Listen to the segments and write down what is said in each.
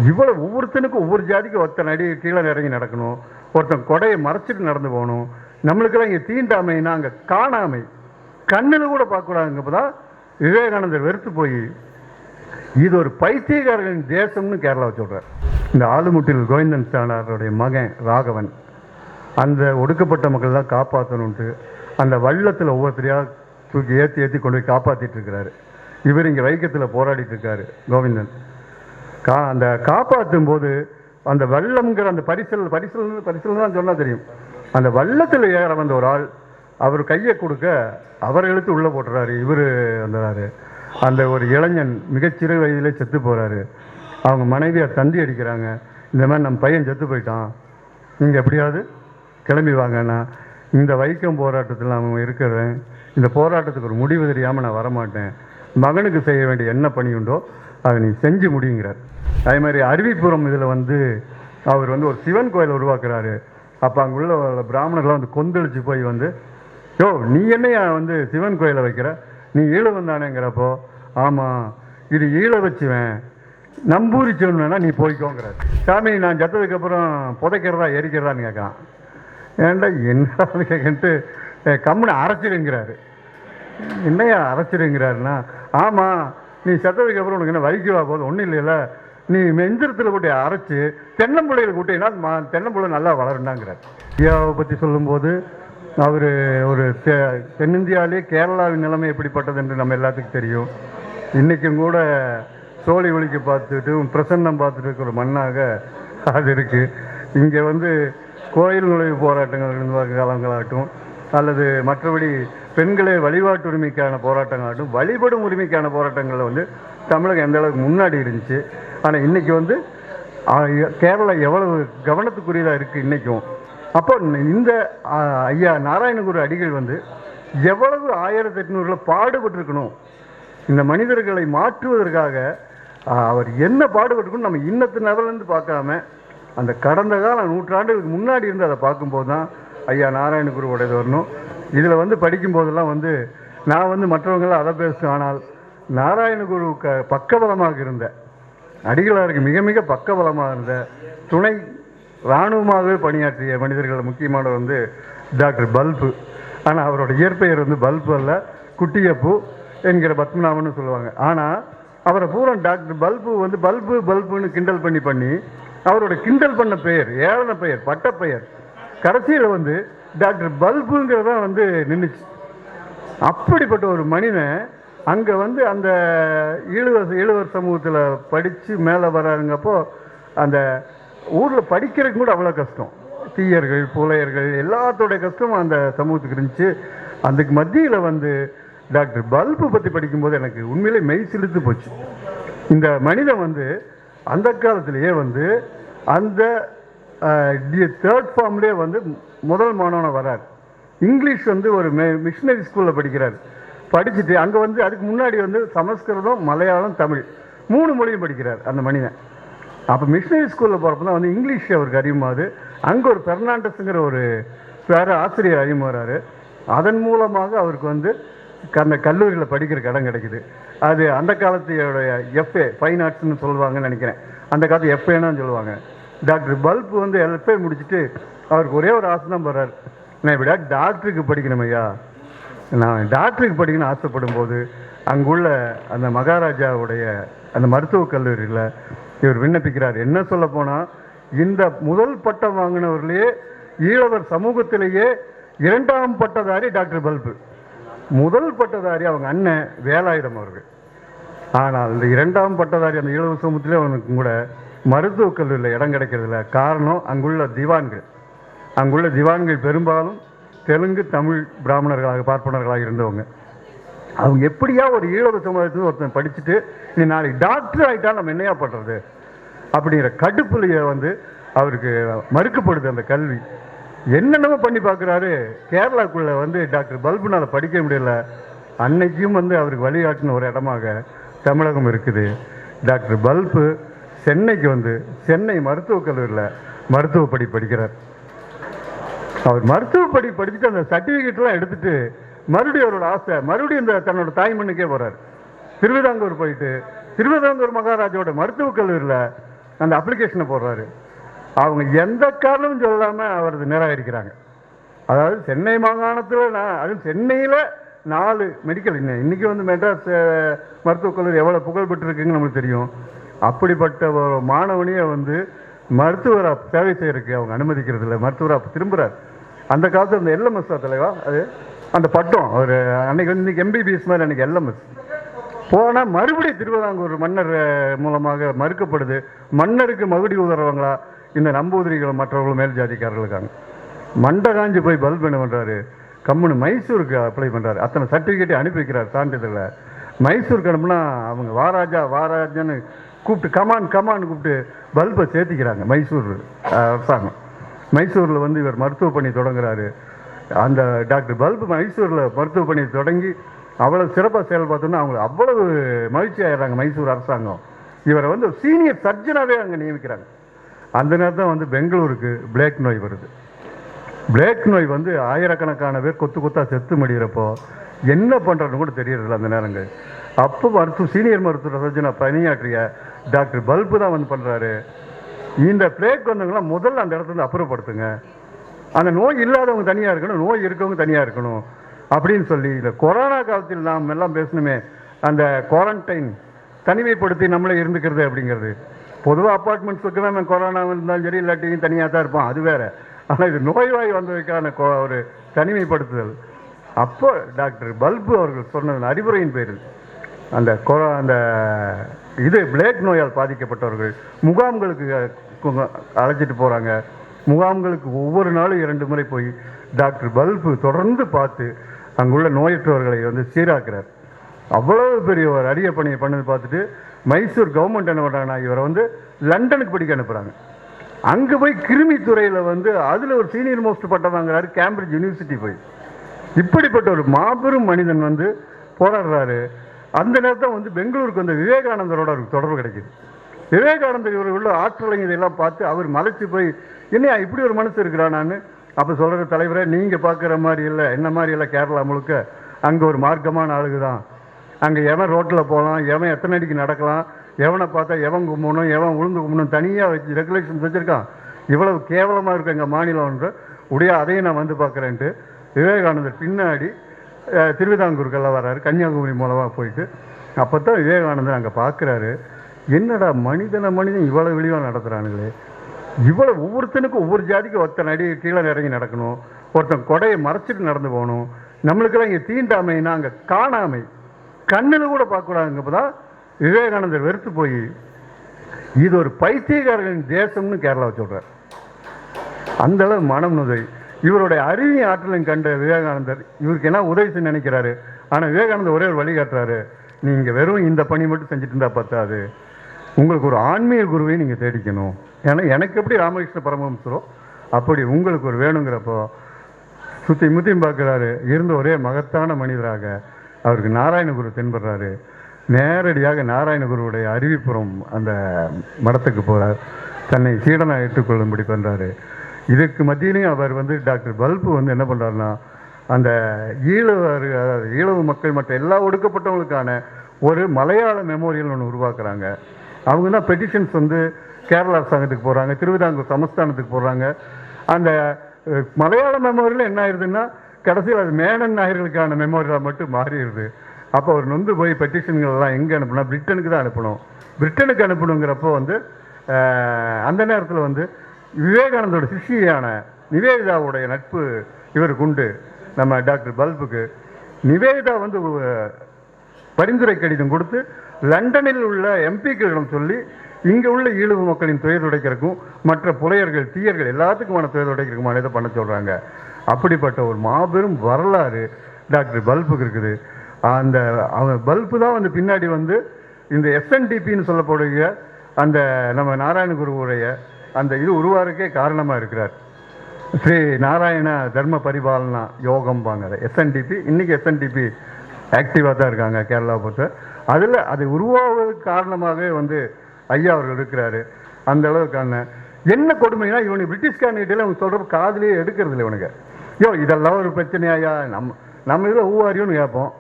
இவ்வளவு ஒவ்வொருத்தனுக்கும் ஒவ்வொரு ஜாதிக்கும் ஒருத்தன் அடி கீழே இறங்கி நடக்கணும், ஒருத்தன் கொடையை மறைச்சிட்டு நடந்து போகணும். நம்மளுக்கெல்லாம் இங்கே தீண்டாமைன்னா அங்கே காணாமை, கண்ணில் கூட பார்க்கக்கூடாதுங்க. இப்போதான் விவேகானந்தர் வெறுத்து போய் இது ஒரு பைத்தியக்காரர்களின் தேசம்னு கேரளாவை சொல்றார். இந்த ஆலுமுட்டில் கோவிந்தன் சாணாருடைய மகன் ராகவன் அந்த ஒடுக்கப்பட்ட மக்கள் தான் காப்பாற்றணுன்ட்டு அந்த வள்ளத்தில் ஒவ்வொருத்தரையா தூக்கி ஏற்றி கொண்டு போய் காப்பாற்றிட்டு இருக்கிறாரு. இவர் இங்கே வைக்கத்தில் போராடிட்டு இருக்காரு கோவிந்தன். அந்த காப்பாற்றும் போது அந்த வள்ளம்ங்கிற அந்த பரிசல் தான் சொன்னா தெரியும். அந்த வள்ளத்தில் ஏற வந்த ஒரு ஆள் அவர் கையை கொடுக்க அவர் இழுத்து உள்ளே போட்டுறாரு. இவர் வந்தாரு. அந்த ஒரு இளைஞன் மிகச்சிறு வயதிலே செத்து போகிறாரு. அவங்க மனைவியை தந்தி அடிக்கிறாங்க, இந்த மாதிரி நம்ம பையன் செத்து போயிட்டான், நீங்கள் எப்படியாவது கிளம்பி வாங்கன்னா, இந்த வைக்கம் போராட்டத்தில் நான் இருக்கிறேன், இந்த போராட்டத்துக்கு ஒரு முடிவு தெரியாமல் நான் வரமாட்டேன், மகனுக்கு செய்ய வேண்டிய என்ன பணி உண்டோ அதை நீ செஞ்சு முடிங்கிறார். அதே மாதிரி அருவிப்புறம் இதில் அவர் ஒரு சிவன் கோயில் உருவாக்குறாரு. அப்போ அங்குள்ள பிராமணர்கள்லாம் கொந்தளிச்சு போய் யோ நீ என்னையா சிவன் கோயிலை வைக்கிற, நீ ஈழவன் தானேங்கிறப்போ, ஆமாம் இது ஈழ வச்சுவேன், நம்பூரி சொன்னா நீ போய்க்கோங்கிறார். சாமி நான் செத்ததுக்கப்புறம் புதைக்கிறதா எரிக்கிறதான்னு கேட்கான். ஏன்டா என்ன கேட்டு கம்முனை அரைச்சிடுங்கிறாரு. என்னையா அரைச்சிடுங்கிறாருன்னா, ஆமாம் நீ செத்ததுக்கப்புறம் உனக்கு என்ன வைக்கவா போதும், ஒன்றும் இல்லைல்ல, நீ மெஞ்சரத்தில் கூட்டி அரைச்சி தென்னம்பிள்ளைகளை கூட்டினா தென்னம்பிள்ளை நல்லா வளருண்டாங்கிறார். இந்தியாவை பற்றி சொல்லும்போது அவர் ஒரு தென்னிந்தியாவிலே கேரளாவின் நிலைமை எப்படிப்பட்டது என்று நம்ம எல்லாத்துக்கும் தெரியும். இன்றைக்கும் கூட சோழி ஒளிக்கு பார்த்துட்டு பிரசன்னம் பார்த்துட்டு இருக்கிற ஒரு மண்ணாக அது இருக்குது. இங்கே கோயில் நுழைவு போராட்டங்கள் காலங்களாகட்டும், அல்லது மற்றபடி பெண்களை வழிபாட்டு உரிமைக்கான போராட்டங்களாகட்டும், வழிபடும் உரிமைக்கான போராட்டங்களில் தமிழகம் எந்த அளவுக்கு முன்னாடி இருந்துச்சு. ஆனால் இன்றைக்கி கேரளா எவ்வளவு கவனத்துக்குரியதாக இருக்குது இன்றைக்கும். அப்போ இந்த ஐயா நாராயணகுரு அடிகள் எவ்வளவு 1800 பாடுபட்டிருக்கணும், இந்த மனிதர்களை மாற்றுவதற்காக அவர் என்ன பாடுபட்டிருக்கணும் நம்ம இன்னத்து நபர்லேருந்து பார்க்காம அந்த கடந்த கால நூற்றாண்டுகளுக்கு முன்னாடி இருந்து அதை பார்க்கும்போது தான் ஐயா நாராயணகுருவோடையது வரணும். இதில் படிக்கும்போதெல்லாம் நான் மற்றவங்களாம் அதை பேசும். ஆனால் நாராயணகுரு பக்கபலமாக இருந்த அடிகளாருக்கு மிக மிக பக்கபலமாக இருந்த துணை இராணுவமாகவே பணியாற்றிய மனிதர்கள் முக்கியமானவர் டாக்டர் பல்பு. ஆனால் அவரோட இயற்பெயர் பல்பு அல்ல, குட்டியப்பு என்கிற பத்மநாபன்னு சொல்லுவாங்க. ஆனால் அவரை பூரா டாக்டர் பல்பு பல்புன்னு கிண்டல் பண்ணி அவரோட கிண்டல் பண்ண பெயர், ஏளன பெயர், பட்ட பெயர் கடைசியில் டாக்டர் பல்புங்கிறதா நின்றுச்சு. அப்படிப்பட்ட ஒரு மனிதன் அங்கே அந்த ஈழவர் சமூகத்தில் படித்து மேலே வராருங்கப்போ அந்த ஊரில் படிக்கிறதுக்கு கூட அவ்வளோ கஷ்டம். தீயர்கள் புலையர்கள் எல்லாத்தோடைய கஷ்டமும் அந்த சமூகத்துக்கு இருந்துச்சு. அதுக்கு மத்தியில் டாக்டர் பல்பு பற்றி படிக்கும்போது எனக்கு உண்மையிலே மெய் சிலுத்து போச்சு. இந்த மனிதன் அந்த காலத்திலேயே அந்த தேர்ட் ஃபார்ம்லேயே முதல் மாணவனாக வரார். இங்கிலீஷ் ஒரு மிஷினரி ஸ்கூலில் படிக்கிறார். படிச்சுட்டு அங்கே அதுக்கு முன்னாடி சமஸ்கிருதம், மலையாளம், தமிழ் 3 மொழியும் படிக்கிறார் அந்த மனிதன். அப்போ மிஷினரி ஸ்கூலில் போகிறப்ப தான் இங்கிலீஷ் அவருக்கு அறிமுகமாகுது. அங்கே ஒரு பெர்னாண்டஸுங்கிற ஒரு வேறு ஆசிரியர் அறிமுகிறாரு. அதன் மூலமாக அவருக்கு அந்த கல்லூரியில் படிக்கிறதுக்கு இடம் கிடைக்குது. அது அந்த காலத்தையோடைய எஃப்ஏ ஃபைன் ஆர்ட்ஸ்னு சொல்லுவாங்கன்னு நினைக்கிறேன். அந்த காலத்து எஃப்ஏன்னு சொல்லுவாங்க. டாக்டர் பல்பு எஃப்ஏ முடிச்சுட்டு அவருக்கு ஒரே ஒரு ஆசை தான் போகிறார், நான் இப்படியா டாக்டருக்கு படிக்கணும் ஐயா, நான் டாக்டருக்கு படிக்கணும்னு ஆசைப்படும் போது அங்குள்ள அந்த மகாராஜாவுடைய அந்த மருத்துவக் கல்லூரியில் இவர் விண்ணப்பிக்கிறார். என்ன சொல்ல போனால் இந்த முதல் பட்டம் வாங்கினவர்களே ஈழவர் சமூகத்திலேயே 2ஆம் பட்டதாரி டாக்டர் பல்பு. முதல் பட்டதாரி அவங்க அண்ணன் வேலாயுதம் அவர்கள். ஆனால் இந்த 2ஆம் பட்டதாரி அந்த ஈழவர் சமூகத்திலே அவனுக்கு கூட மருத்துவக் கல்லூரியில் இடம் கிடைக்கிறதில்ல. காரணம் அங்குள்ள திவான்கள் பெரும்பாலும் தெலுங்கு தமிழ் பிராமணர்களாக பார்ப்பனர்களாக இருந்தவங்க. அவங்க எப்படியா ஒரு ஈழவர் சமுதாயத்துக்கு ஒருத்தன் படிச்சுட்டு நீ நாளைக்கு டாக்டர் ஆகிட்டா நம்ம என்னையா பண்ணுறது அப்படிங்கிற கடுப்புலையே அவருக்கு மறுக்கப்படுது அந்த கல்வி. என்னென்னமோ பண்ணி பார்க்குறாரு. கேரளாக்குள்ளே டாக்டர் பல்புனால் படிக்க முடியல. அன்னைக்கும் அவருக்கு வழிகாட்டின ஒரு இடமாக தமிழகம் இருக்குது. டாக்டர் பல்பு சென்னைக்கு சென்னை மருத்துவக் கல்லூரியில் மருத்துவ படிக்கிறார். அவர் மருத்துவ படிச்சுட்டு அந்த சர்டிஃபிகேட்லாம் எடுத்துட்டு மறுபடியும் அவரோட ஆசை மறுபடியும் இந்த தன்னோட தாய்மண்ணுக்கே போகிறார். திருவிதாங்கூர் போயிட்டு திருவிதாங்கூர் மகாராஜாவோட மருத்துவக் கல்லூரியில் அந்த அப்ளிகேஷனை போடுறாரு. அவங்க எந்த காரணமும் சொல்லாமல் அவரது நிராகரிக்கிறாங்க. அதாவது சென்னை மாகாணத்தில் அதுவும் சென்னையில் 4 மெடிக்கல் இன்னைக்கு வந்து மெட்ராஸ் மருத்துவக் கல்லூரி எவ்வளோ புகழ் பெற்றிருக்குன்னு நம்மளுக்கு தெரியும். அப்படிப்பட்ட ஒரு மாணவனையை வந்து மருத்துவராக சேவை செய்யறதுக்கு அவங்க அனுமதிக்கிறது இல்லை. மருத்துவராக திரும்புகிறார். அந்த காலத்தில் இந்த எல்எம்எஸ் தலைவா அது அந்த பட்டம் அவர் அன்னைக்கு வந்து இன்னைக்கு எம்பிபிஎஸ் மாதிரி அன்னைக்கு எல்எம்எஸ் போனால் மறுபடியும் திருவிதாங்கூர் மன்னர் மூலமாக மறுக்கப்படுது. மன்னருக்கு மகுடி உதறவங்களா இந்த நம்பூதிரிகள் மற்றவர்களும் மேல் ஜாதிக்காரர்களுக்காங்க. மண்டை காஞ்சி போய் பல்ப் என்ன பண்ணுறாரு, கம்முன்னு மைசூருக்கு அப்ளை பண்ணுறாரு. அத்தனை சர்டிஃபிகேட்டை அனுப்பி வைக்கிறார் சான்றிதழை. மைசூருக்கு அனுப்புனா அவங்க வாராஜான்னு கூப்பிட்டு கமான் கூப்பிட்டு பல்பை சேர்த்திக்கிறாங்க மைசூர் அரசாங்கம். மைசூரில் வந்து இவர் மருத்துவ பணி தொடங்குறாரு. அந்த டாக்டர் பல்ப் மைசூரில் மருத்துவ பணி தொடங்கி அவ்வளோ சிறப்பாக செயல்பார்த்தோன்னா அவங்க அவ்வளவு மகிழ்ச்சி ஆயிடுறாங்க மைசூர் அரசாங்கம். இவரை வந்து சீனியர் சர்ஜனாகவே அங்கே நியமிக்கிறாங்க. அந்த நேரத்தில் வந்து பெங்களூருக்கு பிளேக் நோய் வருது. பிளேக் நோய் வந்து ஆயிரக்கணக்கான பேர் கொத்தா செத்து மடிகிறப்போ என்ன பண்ணுறதுன்னு கூட தெரியறதில்ல அந்த நேரங்கள். அப்போ சீனியர் மருத்துவ சர்ஜனை பணியாற்றிய டாக்டர் பல்பு தான் வந்து பண்ணுறாரு, இந்த பிளேக் வந்தவங்களாம் முதல்ல அந்த இடத்துல அப்புறப்படுத்துங்க, அந்த நோய் இல்லாதவங்க தனியாக இருக்கணும், நோய் இருக்கவங்க தனியாக இருக்கணும் அப்படின்னு சொல்லி இந்த கொரோனா காலத்தில் நாம் எல்லாம் பேசணுமே, அந்த குவாரண்டைன் தனிமைப்படுத்தி நம்மளே இருந்துக்கிறது அப்படிங்கிறது. பொதுவாக அப்பார்ட்மெண்ட்ஸுக்கு தான் கொரோனா இருந்தாலும் சரி இல்லாட்டியும் தனியாக தான் இருப்போம், அது வேற. ஆனால் இது நோய்வாய் வந்ததுக்கான ஒரு தனிமைப்படுத்துதல். அப்போ டாக்டர் பல்பு அவர்கள் சொன்ன அறிவுரையின் பேரில் அந்த இது பிளேக் நோயால் பாதிக்கப்பட்டவர்கள் முகாம்களுக்கு அழைச்சிட்டு போகிறாங்க. முகாம்களுக்கு ஒவ்வொரு நாளும் 2 முறை போய் டாக்டர் பல்பு தொடர்ந்து பார்த்து அங்குள்ள நோயற்றவர்களை வந்து சீராக்குறார். அவ்வளவு பெரிய ஒரு அரிய பணியை பண்ணது பார்த்துட்டு மைசூர் கவர்மெண்ட் என்ன பண்ணுறாங்கன்னா இவரை வந்து லண்டனுக்கு படிக்க அனுப்புகிறாங்க. அங்கே போய் கிருமி துறையில் வந்து அதில் ஒரு சீனியர் மோஸ்ட் பட்டம் வாங்குறாரு கேம்பிரிட்ஜ் யூனிவர்சிட்டி போய். இப்படிப்பட்ட ஒரு மாபெரும் மனிதன் வந்து போராடுறாரு. அந்த நேரத்தில் வந்து பெங்களூருக்கு வந்து விவேகானந்தரோட அவருக்கு தொடர்பு கிடைக்குது. விவேகானந்தர் இவர் உள்ள ஆற்றலை இதெல்லாம் பார்த்து அவர் மலைச்சு போய் என்னையா இப்படி ஒரு மனசு இருக்கிறானான்னு அப்போ சொல்கிற தலைவரை, நீங்கள் பார்க்குற மாதிரி இல்லை, என்ன மாதிரி இல்லை, கேரளா முழுக்க அங்கே ஒரு மார்க்கமான ஆளுகு தான். அங்கே எவன் ரோட்டில் போகலாம், எவன் எத்தனை அடிக்கு நடக்கலாம், எவனை பார்த்தா எவன் கும்பணும், எவன் உளுந்து கும்பணும் தனியாக வச்சு ரெகுலேஷன்ஸ் வச்சுருக்கான். இவ்வளவு கேவலமாக இருக்கு எங்கள் மாநிலம்ன்ற உடைய அதையும் நான் வந்து பார்க்குறேன்ட்டு விவேகானந்தர் பின்னாடி திருவிதாங்கூருக்கெல்லாம் வர்றாரு, கன்னியாகுமரி மூலமாக போயிட்டு. அப்போ தான் விவேகானந்தர் அங்கே பார்க்குறாரு, என்னடா மனிதன் இவ்வளோ விழிவாக நடத்துகிறானுங்களே, இவ்வளோ ஒவ்வொருத்தனுக்கும் ஒவ்வொரு ஜாதிக்கும் ஒருத்தன் அடி கீழே இறங்கி நடக்கணும், ஒருத்தன் கொடையை மறைச்சிட்டு நடந்து போகணும், நம்மளுக்கெல்லாம் இங்கே தீண்டாமைன்னா அங்கே காணாமை கண்ணில் கூட பார்க்கக்கூடாதுங்க. இப்போ தான் விவேகானந்தர் வெறுத்து போய் இது ஒரு பைத்தியக்காரர்களின் தேசம்னு கேரளாவை சொல்கிறார். அந்த அளவு மனம் நுதை. இவருடைய அறிவிய ஆற்றலையும் கண்ட விவேகானந்தர் இவருக்கு என்ன உதவி செய்ய நினைக்கிறாரு. ஆனால் விவேகானந்தர் ஒரே ஒரு வழி காட்டுறாரு, நீங்கள் வெறும் இந்த பணி மட்டும் செஞ்சுட்டு இருந்தால் பத்தாது, உங்களுக்கு ஒரு ஆன்மீக குருவை நீங்கள் தேடிக்கணும். ஏன்னா எனக்கு எப்படி ராமகிருஷ்ண பரமஹம்சரோ அப்படி உங்களுக்கு ஒரு வேணுங்கிறப்போ சுற்றி முத்தியும் பார்க்குறாரு. இருந்த ஒரே மகத்தான மனிதராக அவருக்கு நாராயணகுரு தென்படுறாரு. நேரடியாக நாராயணகுருவுடைய அறிவிப்புறம் அந்த மடத்துக்கு போகிறார், தன்னை சீடனாக ஏற்றுக்கொள்ளும்படி பண்ணுறாரு. இதுக்கு மத்தியிலையும் அவர் வந்து டாக்டர் பல்பு வந்து என்ன பண்ணுறாருன்னா அந்த ஈழவு மக்கள் மற்ற எல்லா ஒடுக்கப்பட்டவங்களுக்கான ஒரு மலையாள மெமோரியல் ஒன்று உருவாக்குறாங்க. அவங்க தான் பெட்டிஷன்ஸ் வந்து கேரளா அரசாங்கத்துக்கு போகிறாங்க, திருவிதாங்கூர் சமஸ்தானத்துக்கு போடுறாங்க. அந்த மலையாள மெமோரியல் என்ன ஆயிடுதுன்னா கடைசியில் அது மேனன் நாயர்களுக்கான மெமோரியலாக மட்டும் மாறிடுது. அப்போ அவர் நொந்து போய் பெட்டிஷன்கள்லாம் எங்கே அனுப்பணும், பிரிட்டனுக்கு தான் அனுப்பணும். பிரிட்டனுக்கு அனுப்பணுங்கிறப்போ வந்து அந்த நேரத்தில் வந்து விவேகானந்தோட சிஷியான நிவேதிதாவுடைய நட்பு இவருக்கு உண்டு. நம்ம டாக்டர் பல்புக்கு நிவேதிதா வந்து பரிந்துரை கடிதம் கொடுத்து லண்டனில் உள்ள எம்பிக்களிடம் சொல்லி இங்கே உள்ள ஈழவு மக்களின் துயர் உடைக்கிறதுக்கும் மற்ற புலையர்கள் தீயர்கள் எல்லாத்துக்குமான துயர் உடைக்கிறதுக்குமான இதை பண்ண சொல்கிறாங்க. அப்படிப்பட்ட ஒரு மாபெரும் வரலாறு டாக்டர் பல்புக்கு இருக்குது. அந்த அவங்க பல்பு தான் வந்து பின்னாடி வந்து இந்த எஸ்என்டிபின்னு சொல்லப்படுகிற அந்த நம்ம நாராயணகுருவுடைய அந்த இது உருவாருக்கே காரணமாக இருக்கிறார். ஸ்ரீ நாராயண தர்ம பரிபாலனா யோகம் வாங்க எஸ்என்டிபி. இன்றைக்கி எஸ்என்டிபி ஆக்டிவாக தான் இருக்காங்க கேரளாவை பொறுத்த. அதில் அது உருவாவதற்கு காரணமாகவே வந்து ஐயா அவர்கள் இருக்கிறாரு. அந்த அளவுக்கான என்ன கொடுமைனா இவனுக்கு பிரிட்டிஷ்காரன்கிட்ட அவங்க சொல்கிற காதலியே எடுக்கிறது இல்லை. இவனுக்கு இதெல்லாம் ஒரு பிரச்சனையா, நம்ம இதில் ஊவாரியும்னு கேட்போம்,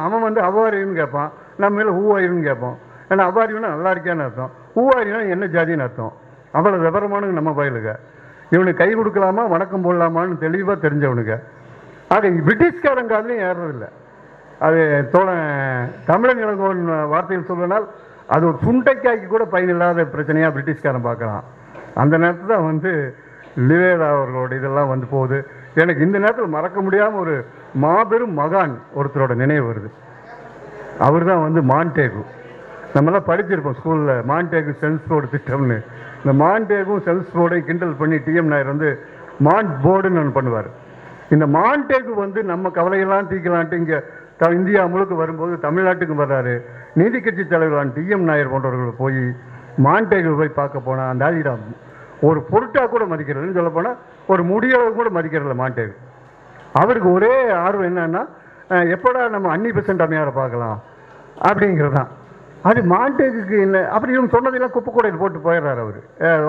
அவன் வந்து அவ்வாரியும்னு கேட்பான், நம்ம இதில் ஊவாரியும்னு கேட்போம். ஏன்னா அவ்வாரியும்னா நல்லா இருக்கான்னு அர்த்தம், ஊவாரினா என்ன ஜாதின்னு அர்த்தம். அவ்வளோ விவரமானு நம்ம பயலுங்க. இவனுக்கு கை கொடுக்கலாமா வணக்கம் போடலாமான்னு தெளிவாக தெரிஞ்சவனுங்க. ஆக பிரிட்டிஷ்காரங்காலையும் ஏறுறதில்லை. அது தமிழன் இளங்கோவன் வார்த்தையில் சொல்லனால் அது ஒரு சுண்டைக்காய்க்கு கூட பயனில்லாத பிரச்சனையாக பிரிட்டிஷ்காரன் பார்க்கலாம். அந்த நேரத்தில் தான் வந்து லிவேரா அவர்களோட இதெல்லாம் வந்து போகுது. எனக்கு இந்த நேரத்தில் மறக்க முடியாமல் ஒரு மாபெரும் மகான் ஒருத்தரோட நினைவு வருது. அவர் தான் வந்து மான்டேகு. நம்மளாம் படிச்சிருப்போம் ஸ்கூலில் மான்டேகு செல்ஸ்போர்டு திட்டம்னு. இந்த மான்டேகும் செல்ஸ்போர்டை கிண்டல் பண்ணி டிஎம் நாயர் வந்து மாண்ட் போர்டுன்னு ஒன்று பண்ணுவார். இந்த மான்டேகு வந்து நம்ம கவலையெல்லாம் தீக்கலான்ட்டு இங்கே இந்தியா முழுக்க வரும்போது தமிழ்நாட்டுக்கு வர்றாரு. நீதி கட்சி தலைவரான டிஎம் நாயர் போன்றவர்கள் போய் மான்டேகு போய் பார்க்க போனால் அந்த ஆதிடம் ஒரு பொருட்டாக கூட மதிக்கிறதுன்னு சொல்ல போனால் ஒரு முடியளவு கூட மதிக்கிறதில்ல மான்டேகு. அவருக்கு ஒரே ஆர்வம் என்னன்னா எப்படா நம்ம அன்னி பெசன்ட் அம்மையாரை பார்க்கலாம் அப்படிங்கிறது தான். அது மான்டேகுக்கு என்ன அப்படி இவங்க சொன்னதெல்லாம் குப்பை கூடையில் போட்டு போயிடுறாரு. அவர்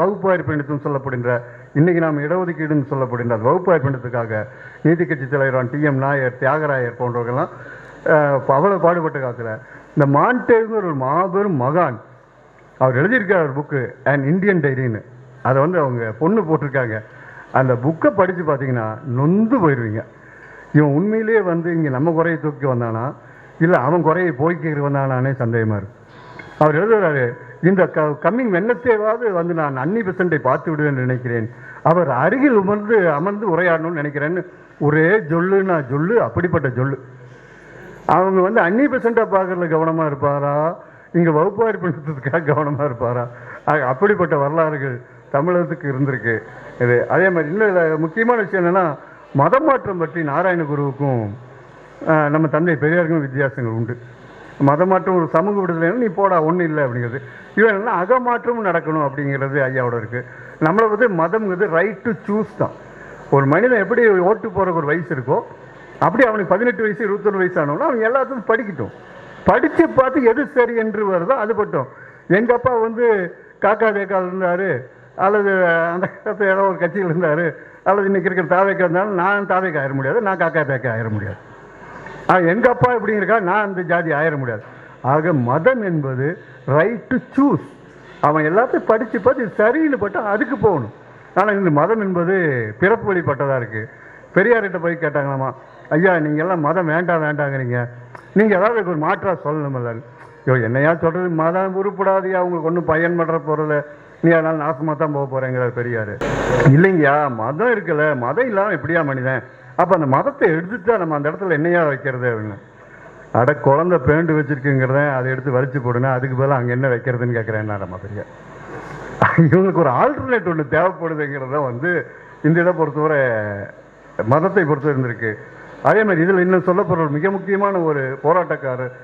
வகுப்பாரி பெண்ணத்துன்னு சொல்லப்படுகின்ற இன்னைக்கு நாம் இடஒதுக்கீடுன்னு சொல்லப்படுகின்ற அது வகுப்பாரி பெண்ணத்துக்காக நீதி கட்சி தலைவரான டிஎம் நாயர் தியாகராயர் போன்றவர்கள்லாம் அவ்வளோ பாடுபட்ட காலத்தில் இந்த மான்டேகுங்கிற ஒரு மாபெரும் மகான் அவர் எழுதியிருக்கார் ஒரு புக்கு அண்ட் இந்தியன் டைரின்னு. அதை வந்து அவங்க பொண்ணு போட்டிருக்காங்க. அந்த புக்கை படித்து பார்த்தீங்கன்னா நொந்து போயிடுவீங்க. இவன் உண்மையிலேயே வந்து இங்கே நம்ம குறையை தூக்கி வந்தானா இல்லை அவன் குறையை போய்க்கிட்டு வந்தானானே சந்தேகமாக இருக்கு. அவர் எழுதுறாரு, இந்த கம்மிங் வெண்ணத்தேவாவது வந்து நான் அன்னி பெசண்டை பார்த்து விடுவேன் நினைக்கிறேன். அவர் அருகில் அமர்ந்து உரையாடணும்னு நினைக்கிறேன்னு ஒரே ஜொல்லுன்னா ஜொல்லு, அப்படிப்பட்ட ஜொல்லு. அவங்க வந்து அன்னி பெசண்டை பார்க்கறதுல கவனமாக இருப்பாரா இங்கே வகுப்பாரி பெண்ணுறதுக்காக கவனமாக இருப்பாரா? அப்படிப்பட்ட வரலாறுகள் தமிழகத்துக்கு இருந்திருக்கு. இது அதே மாதிரி இன்னும் முக்கியமான விஷயம் என்னென்னா மதம் மாற்றம் பற்றி நாராயணகுருவுக்கும் நம்ம தந்தை பெரியாருக்கும் வித்தியாசங்கள் உண்டு. மதம் மாற்றம் ஒரு சமூக விடுதலைன்னா நீ போடா ஒன்றும் இல்லை அப்படிங்கிறது. இவன் என்ன அகமாற்றமும் நடக்கணும் அப்படிங்கிறது ஐயாவோட இருக்குது. நம்மளை வந்து மதம்ங்கிறது ரைட் டு சூஸ் தான். ஒரு மனிதன் எப்படி ஓட்டு போகிறக்கு ஒரு வயசு இருக்கோ அப்படி அவனுக்கு 18 வயசு 21 வயசு ஆனோன்னா அவன் எல்லாத்துக்கும் படிக்கட்டும். படித்து பார்த்து எது சரி என்று வருதோ அது பட்டும். எங்கள் அப்பா வந்து காக்கா தேக்கால் இருந்தார், அல்லது அந்த காலத்தில் ஏதோ ஒரு கட்சியில் இருந்தார், அல்லது இன்னைக்கு இருக்கிற தாவேக்கா இருந்தாலும் நான் தாவேக்கா ஆயிட முடியாது, நான் காக்கா தேக்கா ஆயிட முடியாது. எங்கள் அப்பா எப்படிங்கிறக்கா நான் அந்த ஜாதி ஆயிட முடியாது. ஆக மதம் என்பது ரைட் டு சூஸ். அவன் எல்லாத்தையும் படித்து பார்த்து இது சரின்னு பட்டால் அதுக்கு போகணும். ஆனால் இந்த மதம் என்பது பிறப்பு வழிபட்டதாக இருக்குது. பெரியார்கிட்ட போய் கேட்டாங்களாமா, ஐயா நீங்கள் எல்லாம் மதம் வேண்டாங்கிறீங்க, நீங்கள் ஏதாவது ஒரு மாற்றாக சொல்லணுமில்ல. ஐயோ என்னையா சொல்கிறது, மதம் உருப்படாதையா உங்களுக்கு ஒன்றும் பயன்படுற போகிறத நீ அதனால் நாசமாக தான் போக போகிறேங்கிறார் பெரியார். இல்லைங்கய்யா மதம் இருக்குல்ல, மதம் இல்லாமல் எப்படியா மனிதன், அப்போ அந்த மதத்தை எடுத்துட்டா நம்ம அந்த இடத்துல என்னையா வைக்கிறது அப்படின்னு. அட குழந்தை பேண்டு வச்சிருக்குங்கிறத அதை எடுத்து வலிச்சு போடுங்க, அதுக்கு பதிலாக அங்கே என்ன வைக்கிறதுன்னு கேட்குறேன் நம்ம பெரியார். இவங்களுக்கு ஒரு ஆல்டர்னேட் ஒன்று தேவைப்படுதுங்கிறத வந்து இந்த இதை பொறுத்தவரை மதத்தை பொறுத்து இருந்திருக்கு. அதே மாதிரி இதில் இன்னும் சொல்லப்படுற மிக முக்கியமான ஒரு போராட்டக்காரர்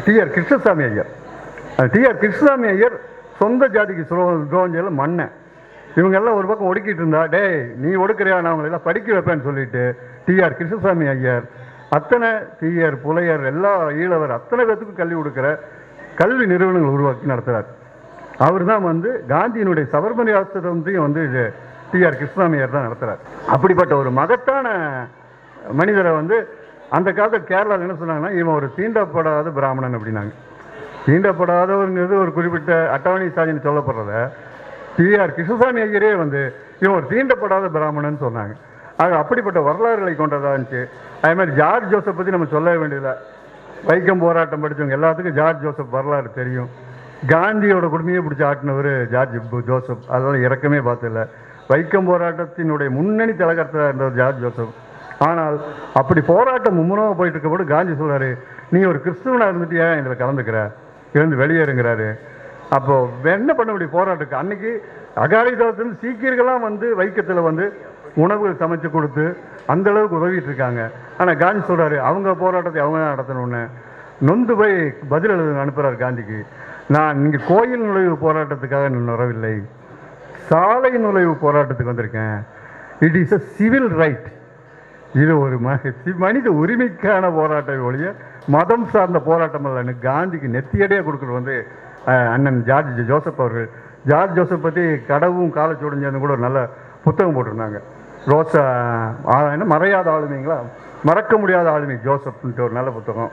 டிஆர் கிருஷ்ணசாமி ஐயர். டிஆர் கிருஷ்ணசாமி ஐயர் சொந்த ஜாதிக்கு துரோஞ்சல மன்னன். இவங்கெல்லாம் ஒரு பக்கம் ஒடுக்கிட்டு இருந்தா, டே நீ ஒடுக்கிறியா நான் அவங்களெல்லாம் படிக்க வைப்பேன்னு சொல்லிட்டு டிஆர் கிருஷ்ணசாமி ஐயர் அத்தனை தீயர் புலையர் எல்லா ஈழவர் அத்தனை பேத்துக்கும் கல்வி கொடுக்குற கல்வி நிறுவனங்கள் உருவாக்கி நடத்துகிறார். அவர் தான் வந்து காந்தியினுடைய சபர்மதி ஆசிரமத்தையும் வந்து டிஆர் கிருஷ்ணசாமியார் தான் நடத்துகிறார். அப்படிப்பட்ட ஒரு மகத்தான மனிதரை வந்து அந்த காலத்தில் கேரளாவில் என்ன சொன்னாங்கன்னா, இவன் ஒரு தீண்டப்படாத பிராமணன் அப்படின்னாங்க. தீண்டப்படாதவருங்கிறது ஒரு குறிப்பிட்ட அட்டவணை சாதின்னு சொல்லப்படுறத டிஆர் கிருஷ்ணசாமி ஐயரே வந்து இவன் ஒரு தீண்டப்படாத பிராமணன் சொன்னாங்க. ஆக அப்படிப்பட்ட வரலாறுகளை கொண்டதாக இருந்துச்சு. அதே மாதிரி ஜார்ஜ் ஜோசப் பற்றி நம்ம சொல்ல வேண்டியதில்லை. வைக்கம் போராட்டம் படித்தவங்க எல்லாத்துக்கும் ஜார்ஜ் ஜோசப் வரலாறு தெரியும். காந்தியோட குடுமையை பிடிச்சி ஆட்டினவர் ஜார்ஜ் ஜோசப், அதெல்லாம் இறக்கமே பார்த்ததில்லை. வைக்கம் போராட்டத்தினுடைய முன்னணி தலைகர்த்தா இருந்தவர் ஜார்ஜ் ஜோசப். ஆனால் அப்படி போராட்டம் மும்முரமாக போயிட்டு இருக்கப்போது காந்தி சொல்கிறாரு, நீ ஒரு கிறிஸ்துவனாக இருந்துட்டியா இதில் கலந்துக்கிற, இருந்து வெளியேறுங்கிறாரு. அப்போ என்ன பண்ண முடியும் போராட்டத்துக்கு? அன்னைக்கு அகாலி தளத்தில் சீக்கியர்கள்லாம் வந்து வைக்கத்தில் வந்து உணவுகள் சமைச்சு கொடுத்து அந்த அளவுக்கு உதவிட்டு இருக்காங்க. ஆனால் காந்தி சொல்கிறாரு, அவங்க போராட்டத்தை அவங்க தான் நடத்தணும்னு நொந்து போய் பதில் எழுத அனுப்புகிறார் காந்திக்கு. நான் இங்கே கோயில் நுழைவு போராட்டத்துக்காக வரவில்லை, சாலை நுழைவு போராட்டத்துக்கு வந்திருக்கேன். It is a civil right. இது ஒரு மனித உரிமைக்கான போராட்டம் ஒழிய மதம் சார்ந்த போராட்டம் இல்லைன்னு காந்திக்கு நெத்தியடியாக கொடுக்குறது வந்து அண்ணன் ஜார்ஜ் ஜோசப் அவர்கள். ஜார்ஜ் ஜோசப் பற்றி கடவும் காலச்சூடஞ்சேர்ந்து கூட ஒரு நல்ல புத்தகம் போட்டிருந்தாங்க. ரோசா என்ன மறையாத ஆளுமைங்களா, மறக்க முடியாத ஆளுமை ஜோசப்ன்ட்டு ஒரு நல்ல புத்தகம்.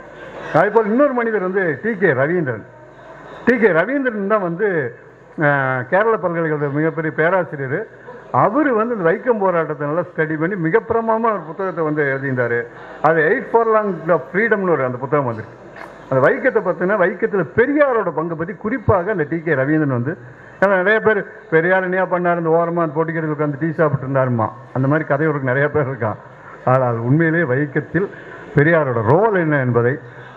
அதே போல் இன்னொரு மனிதர் வந்து டி.கே. ரவீந்திரன். டி.கே. ரவீந்திரன் தான் வந்து கேரள பல்கலைக்கழக மிகப்பெரிய பேராசிரியர். அவர் வந்து இந்த வைக்கம் போராட்டத்தை நல்லா ஸ்டடி பண்ணி மிக பிரமாதமாக ஒரு புத்தகத்தை வந்து எழுதியிருந்தார். அது 8 furlong of freedomனு ஒரு அந்த புத்தகம் வந்துருக்கு. அந்த வைக்கத்தை பார்த்தீங்கன்னா வைக்கத்தில் பெரியாரோட பங்கை பற்றி குறிப்பாக அந்த டி.கே. ரவீந்திரன் வந்து, ஏன்னா நிறைய பேர் பெரியார் என்னையா பண்ணார், இந்த ஓரமாக அந்த போட்டிக்கிறது உட்காந்து டீ சாப்பிட்டு இருந்தாருமா, அந்த மாதிரி கதையோருக்கு நிறைய பேர் இருக்கான். ஆனால் உண்மையிலே வைக்கத்தில் பெரியாரோட ரோல் என்ன என்பதை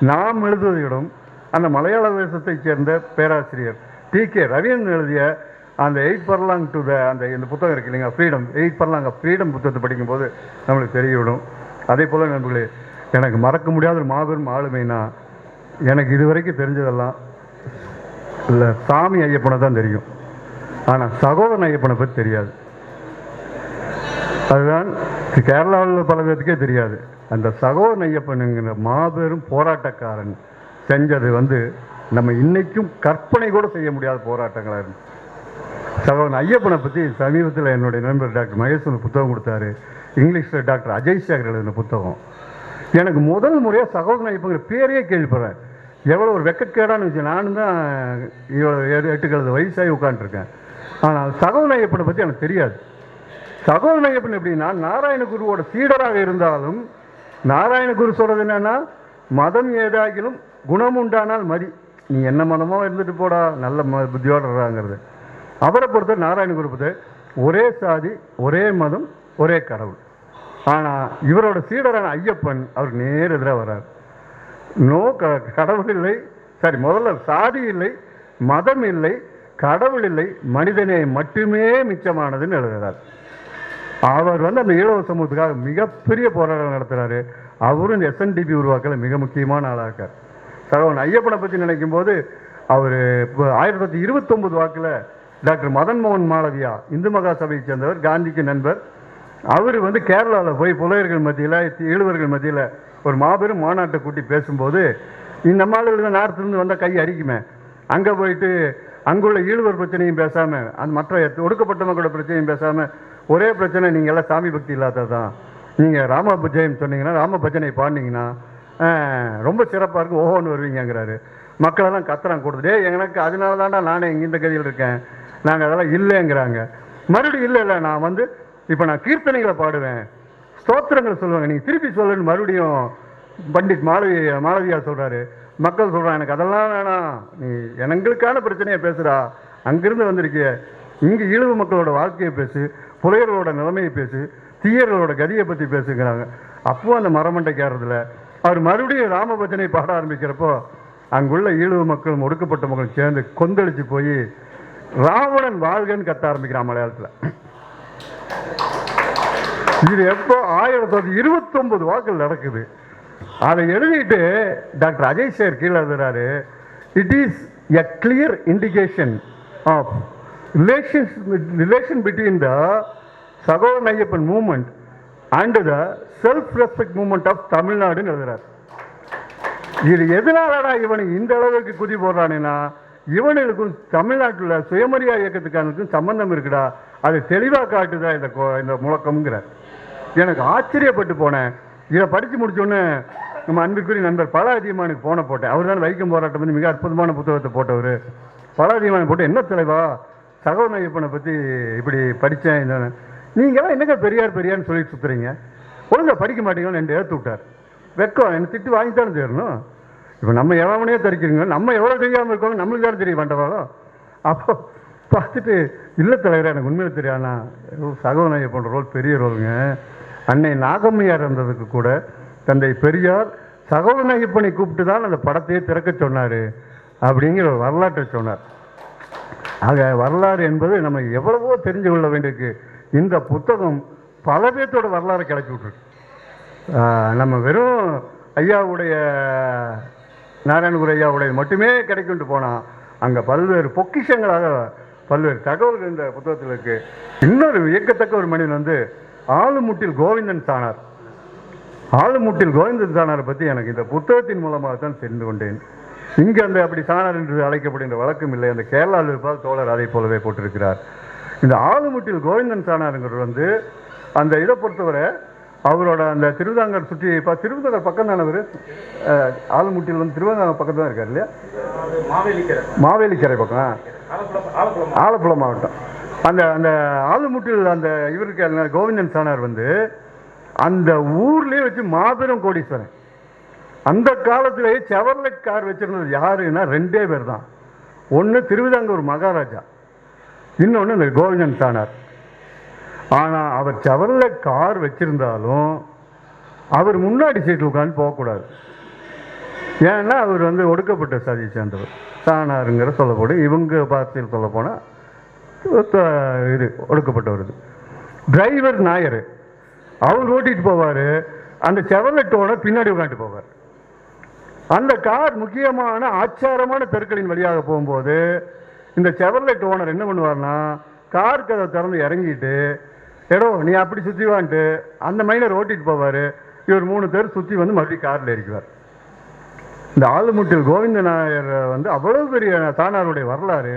நாம் எழுதுவதையிடும் அந்த மலையாள தேசத்தைச் சேர்ந்த பேராசிரியர் டி.கே. ரவீந்திரன் எழுதிய அந்த 8 furlong to the அந்த இந்த புத்தகம் இருக்கு இல்லைங்க, ஃப்ரீடம் 8 furlong of freedom புத்தகத்தை படிக்கும்போது நம்மளுக்கு தெரியவிடும். அதே போல் நண்பர்களே, எனக்கு மறக்க முடியாத ஒரு மாபெரும் ஆளுமைனா எனக்கு இதுவரைக்கும் தெரிஞ்சதெல்லாம் இல்லை சாமி ஐயப்பனை தான் தெரியும். ஆனால் சகோதரன் ஐயப்பனை பற்றி தெரியாது. அதுதான் கேரளாவில் பல பேர்த்துக்கே தெரியாது. அந்த சகோதரன் ஐயப்பனுங்கிற மாபெரும் போராட்டக்காரன் செஞ்சது வந்து நம்ம இன்னைக்கும் கற்பனை கூட செய்ய முடியாத போராட்டங்களாக இருந்துச்சு. சகோதரன் ஐயப்பனை பற்றி சமீபத்தில் என்னுடைய நண்பர் டாக்டர் மகேஷ் ஒரு புத்தகம் கொடுத்தாரு. இங்கிலீஷில் டாக்டர் அஜய் சேகர் எழுதின புத்தகம். எனக்கு முதல் முறையாக சகோதரன் ஐயப்பங்கிற பேரையே கேள்விப்படுறேன். எவ்வளோ ஒரு வெக்கக்கேடான்னு வச்சு, நானும் தான் இவ்வளோ 8 வயசாகி உட்காந்துருக்கேன். ஆனால் சகோதரன் ஐயப்பனை பற்றி எனக்கு தெரியாது. சகோதரன் ஐயப்பன் எப்படின்னா நாராயணகுருவோட சீடராக இருந்தாலும், நாராயணகுரு சொல்கிறது என்னன்னா, மதம் ஏதாகிலும் குணம் உண்டானால் மதி, நீ என்ன மதமோ இருந்துட்டு போடா, நல்ல புத்தியோடுறாங்கிறது. அவரை பொறுத்த நாராயணகுரு பொறுத்த ஒரே சாதி, ஒரே மதம், ஒரே கடவுள். ஆனால் இவரோட சீடரான ஐயப்பன் அவர் நேர் எதிராக வர்றார். கடவுள் இல்லை, சரி முதல்ல சாதி இல்லை, மதம் இல்லை, கடவுள் இல்லை, மனிதனே மட்டுமே மிச்சமானதுன்னு எழுதுகிறார். அவர் வந்து அந்த ஈழவ சமூகத்துக்காக மிகப்பெரிய போராட்டம் நடத்துகிறாரு. அவரும் இந்த SNDP உருவாக்கல மிக முக்கியமான ஆளாக இருக்கார். சகோதரன் ஐயப்பனை பற்றி நினைக்கும் போது அவர் 1929 வாக்கில் டாக்டர் மதன் மோகன் மாளவியா இந்து மகா சபையை சேர்ந்தவர், காந்திக்கு நண்பர். அவர் வந்து கேரளாவில் போய் புலையர்கள் மத்தியில் ஈழுவர்கள் மத்தியில் ஒரு மாபெரும் மாநாட்டை கூட்டி பேசும்போது, இந்த மாநிலத்தில் நார்த்திலிருந்து வந்தால் கை அரிக்குமே, அங்கே போயிட்டு அங்குள்ள ஈழுவர் பிரச்சனையும் பேசாமல், அந்த மற்ற ஒடுக்கப்பட்ட மக்களோட பிரச்சனையும் பேசாமல், ஒரே பிரச்சனை நீங்கள் எல்லாம் சாமி பக்தி இல்லாததான், நீங்கள் ராம பஜயம் சொன்னீங்கன்னா, ராம பஜனை பாடினீங்கன்னா ரொம்ப சிறப்பாக இருக்கும், ஓஹோன்னு வருவீங்கிறாரு. மக்களெல்லாம் கத்துறாங்க கொடுத்துட்டே, எனக்கு அதனால தாண்டா நானே இங்கே இந்த கதையில் இருக்கேன், நாங்கள் அதெல்லாம் இல்லைங்கிறாங்க. மறுபடியும் இல்லை நான் வந்து இப்போ நான் கீர்த்தனைகளை பாடுவேன், ஸ்தோத்திரங்கள் சொல்லுவாங்க, நீங்கள் திருப்பி சொல்லுன்னு மறுபடியும் பண்டிட் மாளவியா சொல்கிறாரு. மக்கள் சொல்கிறான், எனக்கு அதெல்லாம் வேணாம், நீ எங்களுக்கான பிரச்சனையை பேசுகிறா, அங்கிருந்து வந்திருக்கிய, இங்கே ஈழவு மக்களோட வாழ்க்கையை பேசு, புலையர்களோட நிலைமையை பேசு, தீயர்களோட கதியை பற்றி பேசுங்கிறாங்க. அப்போ அந்த மரமண்டை கேறதில்ல அவர் மறுபடியும் ராமபஜனை பாட ஆரம்பிக்கிறப்போ அங்குள்ள ஈழவு மக்களும் ஒடுக்கப்பட்ட மக்களும் சேர்ந்து கொந்தளிச்சு போய் ராவணன் வாழ்கன்னு கத்த ஆரம்பிக்கிறான் மலையாளத்தில். இது எப்போ 1929 வாக்கில் நடக்குது. அதை எழுதிட்டு டாக்டர் அஜய் சேர் கீழே எழுதுறாரு, it is a clear indication of relation between the Sahodaran Ayyappan movement and the self respect movement of தமிழ்நாடுன்னு எழுதுறாரு. இது எதனாலடா இவனுக்கு இந்த அளவுக்கு குதி போடுறானேன்னா, இவனுக்கும் தமிழ்நாட்டில் சுயமரியாதை இயக்கத்துக்கானுக்கும் சம்பந்தம் இருக்குடா, அது தெளிவாக காட்டுதா இந்த முழக்கம்ங்கிறார். எனக்கு ஆச்சரியப்பட்டு போனேன். இதை படித்து முடிச்சோன்னே நம்ம அன்பிற்குரிய நண்பர் பல அதிகமானுக்கு போன போட்டேன். அவர் தான் வைக்கம் போராட்டம் வந்து மிக அற்புதமான புத்தகத்தை போட்டவர். பல அதிகமான போட்டு, என்ன தலைவா சகோதரன் ஐயப்பனை பற்றி இப்படி படித்தேன், நீங்களாம் என்னங்க பெரியார்னு சொல்லிட்டு சுற்றுறீங்க, ஒழுங்காக படிக்க மாட்டீங்கன்னு என்னை ஏற்று விட்டார். வெக்கம் என்னை திட்டு வாங்கித்தானே தேரணும். இப்போ நம்ம எவனே தரிக்கிறீங்க, நம்ம எவ்வளோ தெரியாமல் இருக்கோங்க, நம்மளுக்கு தான் தெரிய வேண்டவாலும். அப்போ பார்த்துட்டு, இல்லை தலைவரை எனக்கு உண்மையில தெரியாதுண்ணா, சகோதரன் ஐயப்பன் ரோல் பெரிய ரோலுங்க. அன்னை நாகம்மையார் இருந்ததுக்கு கூட தந்தை பெரியார் சகோதரன் ஐயப்பனை கூப்பிட்டு தான் அந்த படத்தையே திறக்க சொன்னார் அப்படிங்கிற ஒரு வரலாற்றை சொன்னார். ஆக வரலாறு என்பது நம்ம எவ்வளவோ தெரிஞ்சு கொள்ள வேண்டியிருக்கு. இந்த புத்தகம் பல பேர்த்தோட வரலாறு கிளப்பி விட்டுருக்கு. நம்ம வெறும் ஐயாவுடைய நாராயணகுரு ஐயாவுடைய மட்டுமே கிடைக்கும்ட்டு போனால் அங்கே பல்வேறு பொக்கிஷங்களாக பல்வேறு தகவல்கள் இந்த புத்தகத்தில் இருக்கு. இன்னொரு வியக்கத்தக்க ஒரு மனிதன் வந்து ஆளுமுட்டில் கோவிந்தன் சாணார். ஆளுமுட்டில் கோவிந்தன் சாணாரை பற்றி எனக்கு இந்த புத்தகத்தின் மூலமாக தான் தெரிந்து கொண்டேன். இங்கே அந்த அப்படி சாணார் என்று அழைக்கப்படுகின்ற வழக்கம் இல்லை. அந்த கேரளாவில் இருப்பால் தோழர் அதை போலவே போட்டிருக்கிறார். இந்த ஆளுமுட்டில் கோவிந்தன் சாணாருங்கிறது வந்து அந்த இதை பொறுத்தவரை அவரோட அந்த திருவிதாங்கர் சுற்றி இப்போ திருவிதாங்கர் பக்கம் தானே அவர் ஆலமுட்டியில் வந்து திருவிதாங்கர் பக்கத்தில் தான் இருக்கார் இல்லையா? மாவேலிக்கரை பக்கம், ஆலப்புழா மாவட்டம். அந்த அந்த ஆலமுட்டியில் அந்த இவருக்கு கோவிந்தன் சாணார் வந்து அந்த ஊர்லேயே வச்சு மாபெரும் கோடீஸ்வரன். அந்த காலத்திலேயே செவர்லெட் கார் வச்சிருந்தது யாருன்னா 2 பேர் தான். ஒன்று திருவிதாங்கூர் மகாராஜா, இன்னொன்று இந்த கோவிந்தன் சாணார். ஆனால் அவர் செவர்லெட் கார் வச்சிருந்தாலும் அவர் முன்னாடி சீட்டில் உட்காந்து போகக்கூடாது. ஏன்னா அவர் வந்து ஒடுக்கப்பட்ட சாதியை சேர்ந்தவர், சாணாருங்கிற சொல்லப்படும். இவங்க பார்த்தியில் சொல்ல போனால் இது ஒடுக்கப்பட்டவர். இது டிரைவர் நாயர், அவர் ஓட்டிட்டு போவார். அந்த செவர்லெட் ஓனர் பின்னாடி உட்காந்துட்டு போவார். அந்த கார் முக்கியமான ஆச்சாரமான தெருக்களின் வழியாக போகும்போது இந்த செவர்லெட் ஓனர் என்ன பண்ணுவார்னா, கார் கதை திறந்து இறங்கிட்டு எடோ நீ அப்படி சுற்றி வான்ட்டு அந்த மைனர் ஓட்டிட்டு போவார். இவர் 3 பேர் சுற்றி வந்து மறுபடியும் காரில் ஏறிக்குவார். இந்த ஆலமுட்டில் கோவிந்த நாயர் வந்து அவ்வளோ பெரிய சாணாருடைய வரலாறு,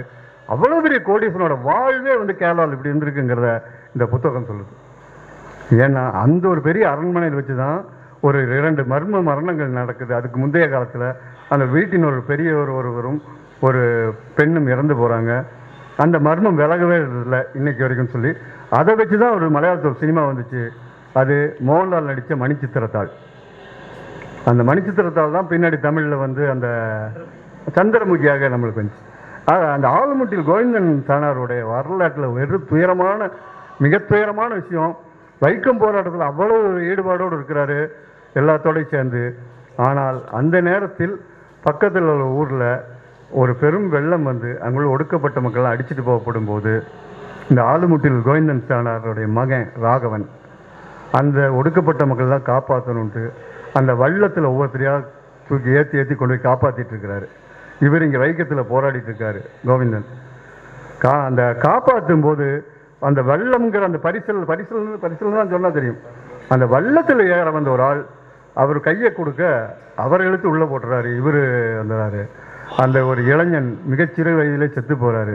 அவ்வளோ பெரிய கோடீஸ்வரனோட வாழ்வே வந்து கேரளாவில் இப்படி இருந்திருக்குங்கிறத இந்த புத்தகம் சொல்லுது. ஏன்னா அந்த ஒரு பெரிய அரண்மனையில் வச்சு தான் ஒரு 2 மர்ம மரணங்கள் நடக்குது. அதுக்கு முந்தைய காலத்தில் அந்த வீட்டின் ஒரு ஒருவரும் ஒரு பெண்ணும் இறந்து போகிறாங்க. அந்த மர்மம் விலகவே இல்லை இன்னைக்கு வரைக்கும் சொல்லி அதை வச்சு தான் ஒரு மலையாளத்தில் ஒரு சினிமா வந்துச்சு. அது மோகன்லால் நடித்த மணிச்சித்திரத்தாள். அந்த மணிச்சித்திரத்தாள் தான் பின்னாடி தமிழில் வந்து அந்த சந்திரமுகியாக நம்மளுக்கு வந்துச்சு. அந்த ஆலமுட்டில் கோவிந்தன் சாணாருடைய வரலாற்றில் வெறும் துயரமான மிக துயரமான விஷயம். வைக்கம் போராட்டத்தில் அவ்வளவு ஈடுபாடோடு இருக்கிறாரு எல்லாத்தோடையும் சேர்ந்து. ஆனால் அந்த நேரத்தில் பக்கத்தில் உள்ள ஊரில் ஒரு பெரும் வெள்ளம் வந்து அங்குள்ள ஒடுக்கப்பட்ட மக்கள்லாம் அடிச்சுட்டு போகப்படும் போது இந்த ஆலமுட்டில் கோவிந்தன் சாணாருடைய மகன் ராகவன் அந்த ஒடுக்கப்பட்ட மக்கள்லாம் காப்பாற்றணுன்ட்டு அந்த வள்ளத்தில் ஒவ்வொருத்தரையாக தூக்கி ஏற்றி கொண்டு போய் காப்பாற்றிட்டு இருக்கிறாரு. இவர் இங்கே வைக்கத்தில் போராடிட்டு இருக்காரு கோவிந்தன். அந்த காப்பாற்றும் போது அந்த வெள்ளம்ங்கிற அந்த பரிசல் தான் சொன்னால் தெரியும். அந்த வள்ளத்தில் ஏற வந்த ஒரு ஆள் அவர் கையை கொடுக்க அவர் இழுத்து உள்ளே போட்டுறாரு. இவர் வந்துறாரு. அந்த ஒரு இளைஞன் மிகச்சிறு வயதிலே செத்து போகிறாரு.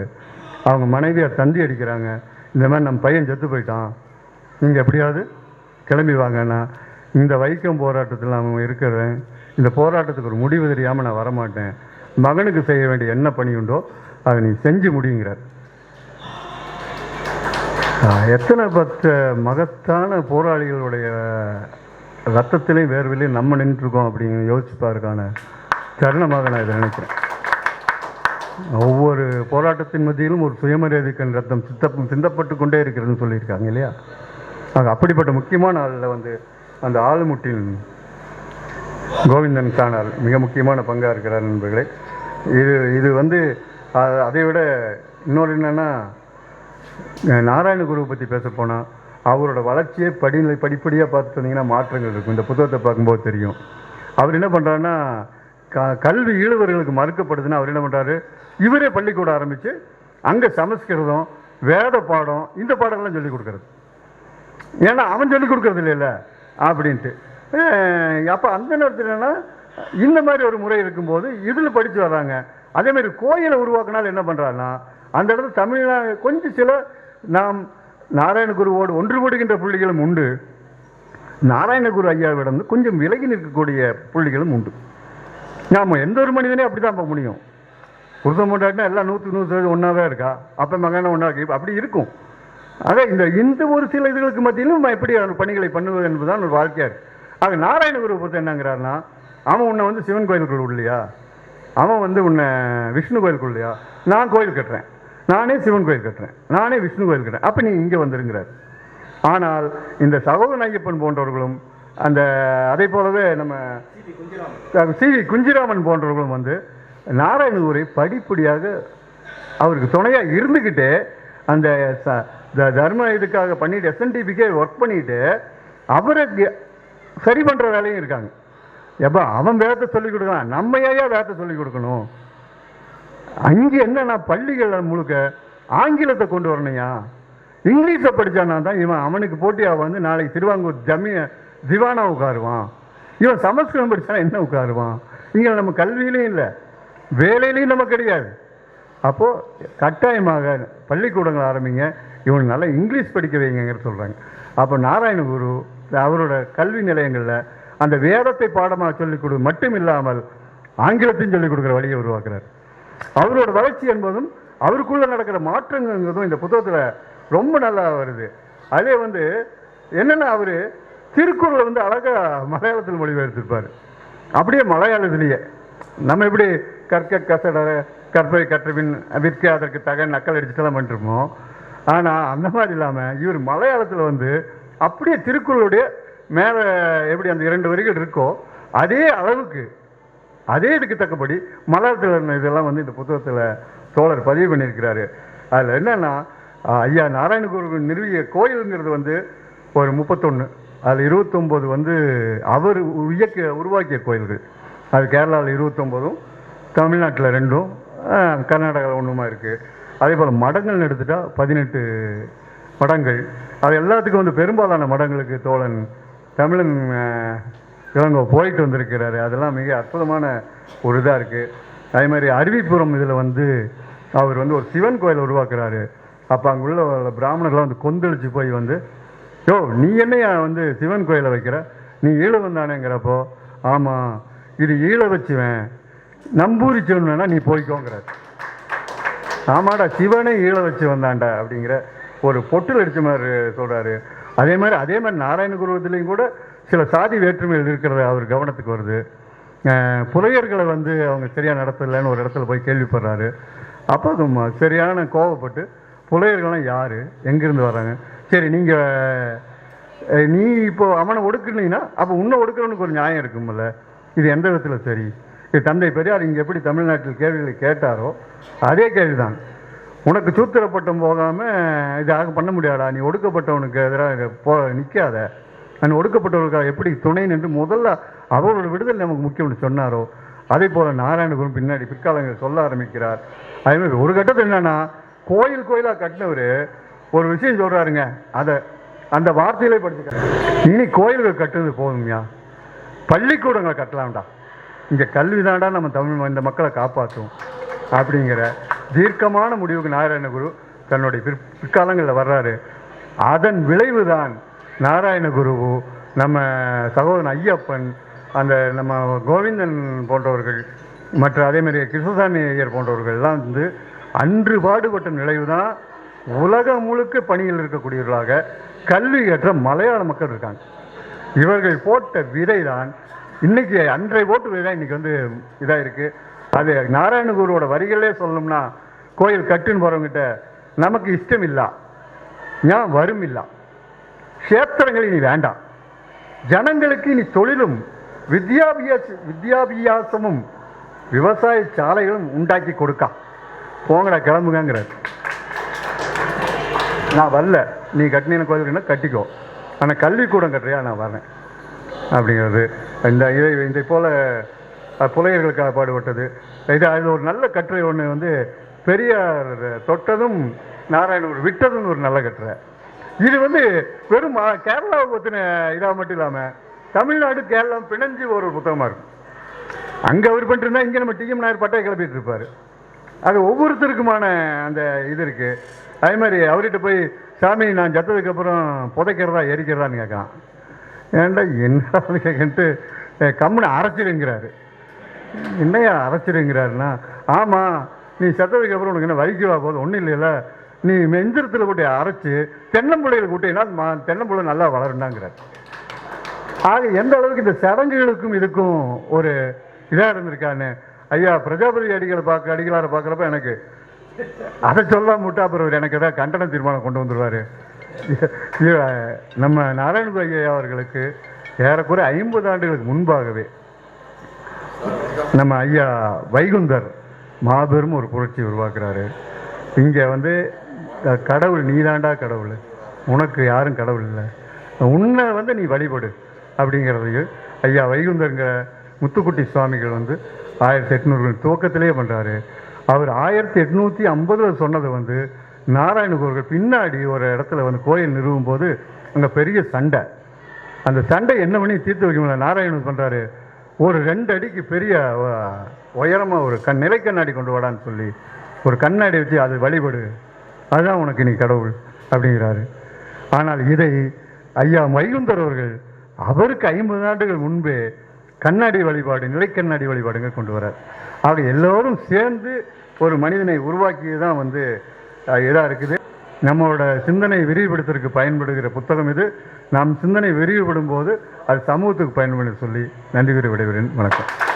அவங்க மனைவியை தந்தி அடிக்கிறாங்க, இந்த மாதிரி நம்ம பையன் செத்து போயிட்டான், நீங்கள் எப்படியாவது கிளம்பி வாங்கன்னா இந்த வைக்கம் போராட்டத்தில் அவன் இருக்கிறேன், இந்த போராட்டத்துக்கு ஒரு முடிவு தெரியாமல் நான் வரமாட்டேன், மகனுக்கு செய்ய வேண்டிய என்ன பணி உண்டோ அதை நீ செஞ்சு முடியுங்கிறார். எத்தனை மகத்தான போராளிகளுடைய ரத்தத்திலையும் வேர்விலையும் நம்ம நின்றுருக்கோம் அப்படிங்கிற யோசிப்பாருக்கான தருணமாக நான் இதை நினைக்கிறேன். ஒவ்வொரு போராட்டத்தின் மத்தியிலும் ஒரு சுயமரியாதைக்கான ரத்தம் சிந்தப்பட்டு கொண்டே இருக்கிறதுன்னு சொல்லியிருக்காங்க இல்லையா? அப்படிப்பட்ட முக்கியமான ஆளில் வந்து அந்த ஆலமுட்டில் கோவிந்தன் சாணார் மிக முக்கியமான பங்காக இருக்கிறார் நண்பர்களே. இது வந்து அதை விட இன்னொரு என்னென்னா, நாராயணகுருவை பற்றி பேச போனால் அவரோட வளர்ச்சியை படிப்படியாக பார்த்து சொன்னீங்கன்னா மாற்றங்கள் இருக்கும். இந்த புத்தகத்தை பார்க்கும்போது தெரியும். அவர் என்ன பண்ணுறாருன்னா, கல்வி ஈழவர்களுக்கு மறுக்கப்படுதுன்னா அவர் என்ன பண்ணுறாரு, இவரே பள்ளிக்கூடம் ஆரம்பித்து அங்கே சமஸ்கிருதம் வேத பாடம் இந்த பாடங்கள்லாம் சொல்லிக் கொடுக்குறது. ஏன்னா அவன் சொல்லிக் கொடுக்கறது இல்லைல்ல அப்படின்ட்டு. அப்போ அந்த நேரத்தில் என்னென்னா இந்த மாதிரி ஒரு முறை இருக்கும்போது இதில் படித்து வர்றாங்க. அதேமாதிரி கோயிலை உருவாக்கினாலும் என்ன பண்ணுறாருன்னா, அந்த இடத்துல தமிழ்நாடு கொஞ்சம் சில நாம் நாராயணகுருவோடு ஒன்றுபடுகின்ற புள்ளிகளும் உண்டு, நாராயணகுரு ஐயாவிடம் கொஞ்சம் விலகி நிற்கக்கூடிய புள்ளிகளும் உண்டு. நாம் எந்த ஒரு மனிதனே அப்படி தான் பார்க்க முடியும். புருஷன் கொண்டாட்டினா எல்லாம் 100% ஒன்றாவே இருக்கா, அப்போ மகன ஒன்றா இருக்கு, அப்படி இருக்கும். ஆக இந்த ஒரு சில இதுகளுக்கு மத்தியிலும் எப்படி பணிகளை பண்ணுவது என்பதுதான் ஒரு வாழ்க்கையாக இருக்குது. ஆக நாராயணகுருவை பொறுத்த என்னங்கிறாருன்னா, அவன் உன்னை வந்து சிவன் கோயிலுக்குள் இல்லையா, அவன் வந்து உன்னை விஷ்ணு கோயிலுக்குள் இல்லையா, நான் கோயில் கட்டுறேன், நானே சிவன் கோயில் கட்டுறேன், நானே விஷ்ணு கோயில் கட்டுறேன், அப்போ நீ இங்கே வந்துருங்கிறார். ஆனால் இந்த சகோதரன் ஐயப்பன் போன்றவர்களும் அந்த அதே போலவே நம்ம சி.வி. குஞ்சிராமன் போன்றவர்களும் வந்து நாராயணகுரை படிப்படியாக அவருக்கு துணையாக இருந்துக்கிட்டே அந்த தர்ம இதுக்காக பண்ணிட்டு SNDPக்கே ஒர்க் பண்ணிட்டு அவரை சரி பண்ணுற வேலையும் இருக்காங்க. எப்போ அவன் வேதத்தை சொல்லிக் கொடுக்கலாம், நம்ம ஏன் வேதத்தை சொல்லிக் கொடுக்கணும்? அங்கே என்னன்னா பள்ளிகளில் முழுக்க ஆங்கிலத்தை கொண்டு வரணையா, இங்கிலீஷை படித்தானா தான் இவன் அவனுக்கு போட்டியாக வந்து நாளைக்கு திருவாங்கூர் திவானா உட்காருவான், இவன் சமஸ்கிருதம் படித்தானா என்ன உட்காருவான்? இங்கே நம்ம கல்வியிலையும் இல்லை, வேலையிலையும் நம்ம கிடையாது. அப்போது கட்டாயமாக பள்ளிக்கூடங்கள் ஆரம்பிங்க, இவனுக்கு நல்லா இங்கிலீஷ் படிக்க வைங்கிற சொல்கிறாங்க. அப்போ நாராயணகுரு அவரோட கல்வி நிலையங்களில் அந்த வேதத்தை பாடமாக சொல்லிக் கொடு மட்டும் இல்லாமல் ஆங்கிலத்தையும் சொல்லிக் கொடுக்குற வழியை உருவாக்குறார். அவரோட வளர்ச்சி என்பதும் அவருக்குள்ள நடக்கிற மாற்றங்கிறதும் இந்த புத்தகத்தில் ரொம்ப நல்லா வருது. அதே என்னன்னா அவரு திருக்குறளை அழகா மலையாளத்தில் மொழிபெயர்த்திருப்பார். அப்படியே மலையாளத்திலேயே நம்ம எப்படி கற்க கசட கற்பை கற்றபின் விற்க அதற்கு தக நக்கல் அடிச்சுட்டெல்லாம் பண்ணிருப்போம். ஆனால் அந்த மாதிரி இல்லாமல் இவர் மலையாளத்தில் அப்படியே திருக்குறளுடைய மேலே எப்படி அந்த 2 வரிகள் இருக்கோ அதே அளவுக்கு அதே இதுக்கு தக்கபடி மலையாளத்தில் இதெல்லாம் இந்த புத்தகத்தில் தோழர் பதிவு பண்ணியிருக்கிறாரு. அதில் என்னன்னா ஐயா நாராயணகுரு நிறுவிய கோயிலுங்கிறது ஒரு 31, அதில் 29 அவர் உருவாக்கிய கோயில்கள். அது கேரளாவில் 29, தமிழ்நாட்டில் 2, கர்நாடகாவில் 1 இருக்குது. அதே போல் மடங்கள்னு எடுத்துட்டா 18 மடங்கள். அது எல்லாத்துக்கும் பெரும்பாலான மடங்களுக்கு தோழன் தமிழன் இளங்கோ போயிட்டு வந்திருக்கிறாரு. அதெல்லாம் மிக அற்புதமான ஒரு இதாக இருக்குது. அதே மாதிரி அருவிப்புறம் இதில் அவர் ஒரு சிவன் கோயில் உருவாக்குறாரு. அப்போ அங்குள்ள பிராமணர்லாம் கொந்தளிச்சு போய் யோ நீ என்னையா சிவன் கோயிலை வைக்கிற, நீ ஈழவன் தானேங்கிறப்போ ஆமாம் இது ஈழ வச்சுவேன் நம்பூரி சிவன் நீ போய்க்கோங்கிறார். ஆமாடா சிவனே ஈழ வச்சு வந்தாண்டா அப்படிங்கிற ஒரு பொட்டில் அடித்த மாதிரி சொல்கிறாரு. அதே மாதிரி நாராயணகுருவத்திலையும் கூட சில சாதி வேற்றுமைகள் இருக்கிறது அவர் கவனத்துக்கு வருது. புலையர்களை அவங்க சரியாக நடத்தலைன்னு ஒரு இடத்துல போய் கேள்விப்படுறாரு. அப்போ சரியான கோவப்பட்டு புலையர்கள்லாம் யார் எங்கேருந்து வர்றாங்க, சரி நீ இப்போ அவனை ஒடுக்குனீங்கன்னா அப்போ உன்னை ஒடுக்கிறவனுக்கு ஒரு நியாயம் இருக்கும்ல, இது எந்த விதத்தில் சரி, இது தந்தை பெரியார் இங்கே எப்படி தமிழ்நாட்டில் கேள்விகளை கேட்டாரோ அதே கேள்விதான். உனக்கு சூத்திரப்பட்டம் போகாமல் இதாக பண்ண முடியாதா, நீ ஒடுக்கப்பட்டவனுக்கு எதிராக நிற்காத, நான் ஒடுக்கப்பட்டவர்களுக்காக எப்படி துணை நின்று முதல்ல அவரோட விடுதலை நமக்கு முக்கியம்னு சொன்னாரோ அதே போல் நாராயணகுரு பின்னாடி பிற்காலங்கள் சொல்ல ஆரம்பிக்கிறார். அதே மாதிரி ஒரு கட்டத்தில் என்னன்னா கோயிலாக கட்டினவர் ஒரு விஷயம் சொல்கிறாருங்க, அந்த வார்த்தையிலே படிச்சுக்க, இனி கோயில்கள் கட்டுறது போதும்யா, பள்ளிக்கூடங்களை கட்டலாம்டா, இங்கே கல்வி தாண்டா நம்ம தமிழ் இந்த மக்களை காப்பாற்றும் அப்படிங்கிற தீர்க்கமான முடிவுக்கு நாராயணகுரு தன்னுடைய பிற்காலங்களில் வர்றாரு. அதன் விளைவு தான் நாராயணகுரு, நம்ம சகோதரன் ஐயப்பன், அந்த நம்ம கோவிந்தன் போன்றவர்கள், மற்ற அதேமாதிரி கிருஷ்ணசாமி ஐயர் போன்றவர்கள்லாம் அன்று பாடுபட்ட நிலைவு தான் உலகம் முழுக்க பணியில் இருக்கக்கூடியவர்களாக கல்வி கற்ற மலையாள மக்கள் இருக்காங்க. இவர்கள் போட்ட விதை தான் இன்னைக்கு அன்றை போட்டு விதை தான் இன்னைக்கு இதாக இருக்குது. அது நாராயணகுருவோட வரிகளே சொல்லணும்னா கோயில் கட்டுன்னு போகிறவங்கிட்ட நமக்கு இஷ்டம் இல்லா, ஏன் வரும் இல்லா, கஷேத்திரங்கள் இனி வேண்டாம், ஜனங்களுக்கு இனி தொழிலும் வித்யாபியாசமும் விவசாய சாலைகளும் உண்டாக்கி கொடுக்கா, போங்கடா கிளம்புங்கிறார். நான் வரல, நீ கட்டின கோயிலுக்குன்னா கட்டிக்கோ, ஆனால் கல்விக்கூடம் கட்டுறியா நான் வரேன் அப்படிங்கிறது. இந்த போல புலையர்களுக்காக பாடுபட்டது. அதில் ஒரு நல்ல கட்டுரை ஒன்று பெரியார் தொட்டதும் நாராயணகுரு விட்டதும் ஒரு நல்ல கட்டுரை. இது வெறும் கேரளாவை பற்றின இதாக மட்டும் இல்லாமல் தமிழ்நாடு கேரளா பிணைஞ்சு ஒரு புத்தகமாக இருக்கும். அங்கே அவர் பண்ணிட்டு இருந்தால் இங்கே நம்ம டிஎம் நாயர் பட்டையை கிளப்பிட்டு இருப்பார். அது ஒவ்வொருத்தருக்குமான அந்த இது இருக்குது. அதே மாதிரி அவர்கிட்ட போய் சாமி நான் செத்ததுக்கப்புறம் புதைக்கிறதா எரிக்கிறதான்னு கேட்கான். ஏன்டா என்ன கேட்டு கம்முன்னு அரைச்சிடுங்கிறாரு. என்னையா அரைச்சிடுங்கிறாருன்னா, ஆமாம் நீ செத்ததுக்கு அப்புறம் உனக்கு என்ன வலிக்குவா போதும், ஒன்றும் இல்லைல்ல, நீ மெஞ்சிரத்தில் கூட்டி அரைச்சி தென்னம்பிள்ளைகள் கூட்டினா தென்னம்பிள்ளை நல்லா வளருண்டாங்கிறார். ஆக எந்த அளவுக்கு இந்த சடங்குகளுக்கும் இதுக்கும் ஒரு இதாக இருந்திருக்கான்னு ஐயா பிரஜாபதி அடிகளாரை பார்க்குறப்ப எனக்கு அதை சொல்லாம விட்டா அப்புறம் எனக்கு ஏதாவது கண்டன தீர்மானம் கொண்டு வந்துடுவார். நம்ம நாராயணகுரு ஐயா அவர்களுக்கு ஏறக்குறை 50 ஆண்டுகளுக்கு முன்பாகவே நம்ம ஐயா வைகுந்தர் மாபெரும் ஒரு புரட்சி உருவாக்குறாரு. இங்கே கடவுள் நீதாண்டா கடவுள், உனக்கு யாரும் கடவுள் இல்லை, உன்னை நீ வழிபடு அப்படிங்கிறதையும் ஐயா வைகுந்தருங்கிற முத்துக்குட்டி சுவாமிகள் 1800 துவக்கத்திலே பண்ணுறாரு. அவர் 1850 சொன்னது நாராயணகுருகள் பின்னாடி ஒரு இடத்துல கோயில் நிறுவும் போது அங்கே பெரிய சண்டை. அந்த சண்டை என்ன பண்ணி தீர்த்து வைக்க முடியல. நாராயணன் பண்ணுறாரு, ஒரு 2 அடிக்கு பெரிய உயரமாக ஒரு நிலை கண்ணாடி கொண்டு வாடான்னு சொல்லி ஒரு கண்ணாடி வச்சு அது வழிபடு, அதுதான் உனக்கு நீ கடவுள் அப்படிங்கிறாரு. ஆனால் இதை ஐயா வைகுந்தர் அவர்கள் அவருக்கு 50 ஆண்டுகள் முன்பே கண்ணாடி வழிபாடு, நிலைக்கண்ணாடி வழிபாடுங்க கொண்டு வரார். அப்படி எல்லோரும் சேர்ந்து ஒரு மனிதனை உருவாக்கியதான் இதாக இருக்குது. நம்மளோட சிந்தனை விரிவுபடுத்துறதுக்கு பயன்படுகிற புத்தகம் இது. நாம் சிந்தனை விரிவுபடும் போது அது சமூகத்துக்கு பயன்படும் சொல்லி நன்றி கூறி விடைபெறுகிறேன். வணக்கம்.